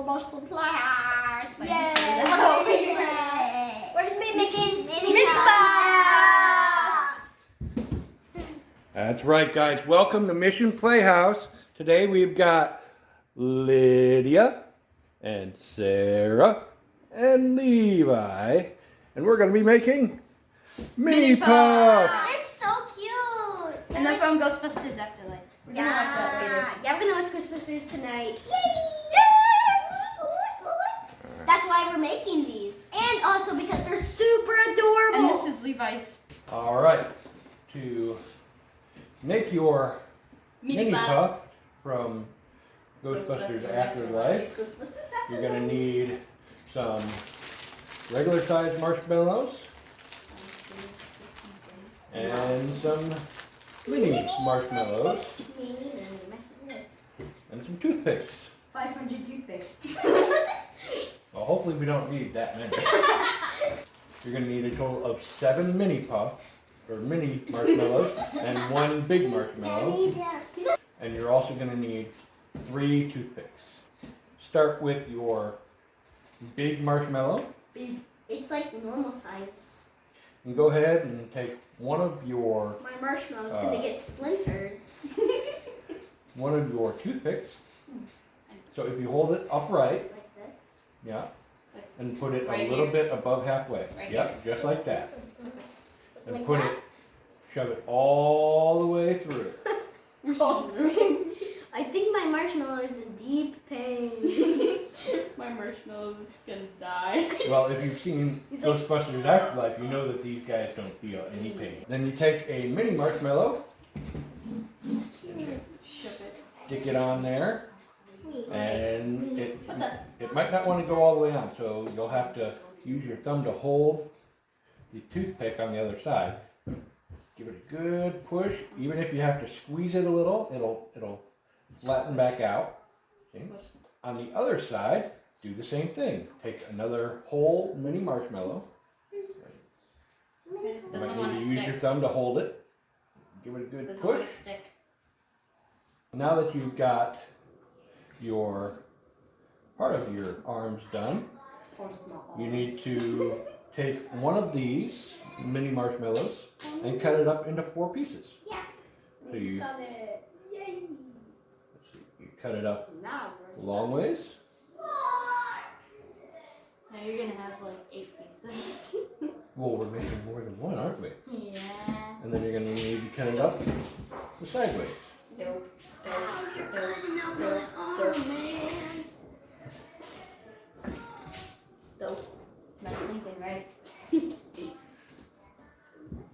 Marshmallow Playhouse. Yay! We're going to be making Mini Pufts! That's right, guys. Welcome to Mission Playhouse. Today we've got Lydia and Sarah and Levi, and we're going to be making Mini Pufts. They're so cute. And they're from Ghostbusters Afterlife. We're gonna watch that later. Yeah, we're going to watch Ghostbusters tonight. Yay! That's why we're making these. And also because they're super adorable. And this is Levi's All right. To make your Mini Puff from Ghostbusters Afterlife, you're going to need some regular sized marshmallows and some mini marshmallows and some toothpicks. 500 toothpicks. Well, hopefully we don't need that many. You're going to need a total of 7 mini puffs, or mini marshmallows, and 1 big marshmallow. And you're also going to need 3 toothpicks. Start with your big marshmallow. Big. It's like normal size. And go ahead and take one of your My marshmallow's going to get splinters. one of your toothpicks. So if you hold it upright, Like this. yeah, and put it Right a little here. bit above halfway. Right Yep, just like that. And Like put that? it, shove it all the way through. I think my marshmallow is in deep pain. My marshmallow's gonna die. Well, if you've seen He's like- Ghostbusters Afterlife, you know that these guys don't feel any pain. Then you take a mini marshmallow, Shove it. stick it on there, and What the? it might not want to go all the way on, so you'll have to use your thumb to hold the toothpick on the other side. Give it a good push. Even if you have to squeeze it a little, it'll flatten back out. See? On the other side, do the same thing. Take another whole mini marshmallow. You Doesn't might want need to to use your stick. thumb to hold it. Give it a good Doesn't want push. to stick. Now that you've got your part of your arms done, you need to take one of these mini marshmallows and cut it up into 4 pieces. Yeah. So you, Got it. Yay. let's see, you cut it up Now long ways. Now you're gonna have like 8 pieces. Well, we're making more than one, aren't we? Yeah. And then you're going to need to cut it up the sideways. Dope. You're cutting out my arm, man. Dope. Not thinking, right?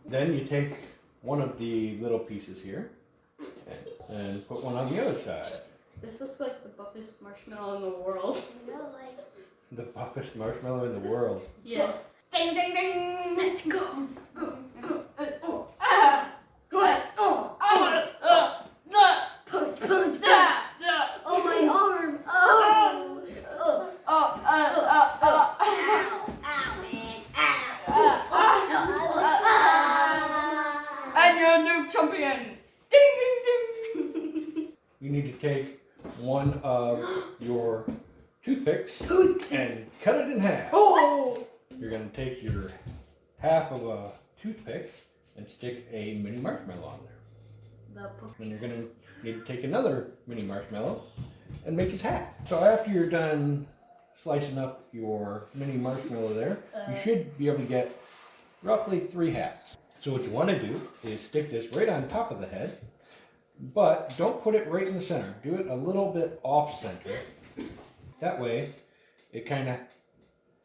Then you take one of the little pieces here and put one on the other side. This looks like the buffest marshmallow in the world. The buffest marshmallow in the world. Yes. Ding ding ding! Let's go. Punch, punch, punch. Oh, my arm. Oh. Ow, man. Ow. And you're a new champion! Ding ding ding! You need to take one of your toothpicks and cut it in half. Oh! You're going to take your half of a toothpick and stick a mini marshmallow on there. Then you're going to need to take another mini marshmallow and make his hat. So after you're done slicing up your mini marshmallow there, you should be able to get roughly 3 hats. So what you want to do is stick this right on top of the head, but don't put it right in the center. Do it a little bit off center. That way it kind of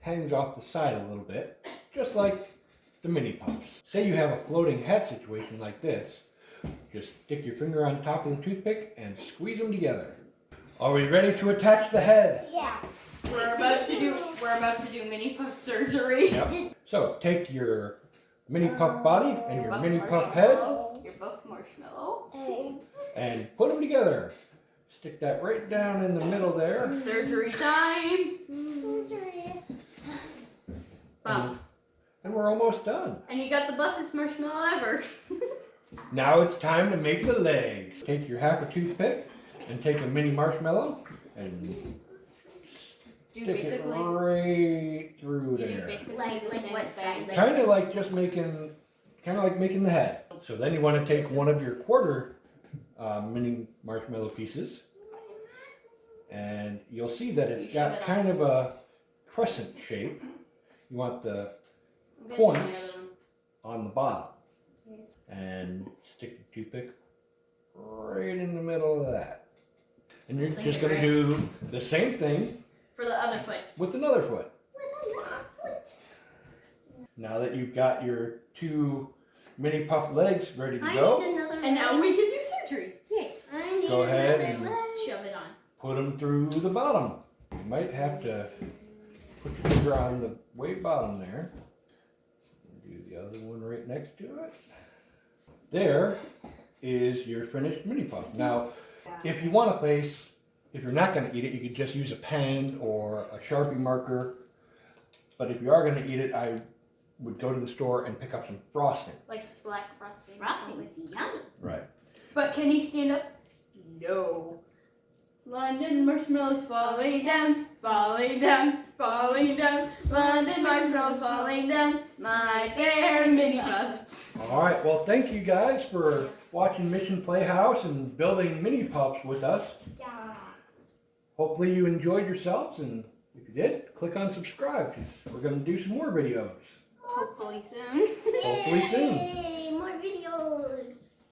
hangs off the side a little bit, just like the Mini Pufts. Say you have a floating hat situation like this, just stick your finger on top of the toothpick and squeeze them together. Are we ready to attach the head? Yeah. We're about to do Mini Puff surgery. Yep. So take your Mini Puff body and your Mini Puff head Your buff marshmallow. and put them together. Stick that right down in the middle there. Surgery time. Surgery. Bum. And we're almost done. And you got the buffest marshmallow ever. Now it's time to make the legs. Take your half a toothpick and take a mini marshmallow and stick it basically- right through You do there. basically Like- the like same what thing. side? Like- Kind of like just making, the head. So then you want to take one of your quarter mini marshmallow pieces, and you'll see that You it's shove got it kind on. of a crescent shape. You want the I'm gonna do points another one. on the bottom, and stick the toothpick right in the middle of that. And you're That's just like going to it, do the same thing For the other foot. with another foot. With another foot. Now that you've got your 2 mini puff legs ready to I go, need another And now leg. we can do surgery. Yay. I need Go ahead another and- leg. Shove it on. put them through the bottom. You might have to put your finger on the way bottom there. Do the other one right next to it. There is your finished mini puff. Now, if you want a face, if you're not going to eat it, you could just use a pen or a Sharpie marker. But if you are going to eat it, I would go to the store and pick up some frosting. Like black frosting. Frosting is yummy. Right. But can he stand up? No. London marshmallows falling down, falling down, falling down. London marshmallows falling down. My fair mini puffs. All right. Well, thank you guys for watching Mission Playhouse and building mini puffs with us. Yeah. Hopefully you enjoyed yourselves, and if you did, click on subscribe, 'cause we're going to do some more videos. Hopefully soon. Hopefully soon. Yay.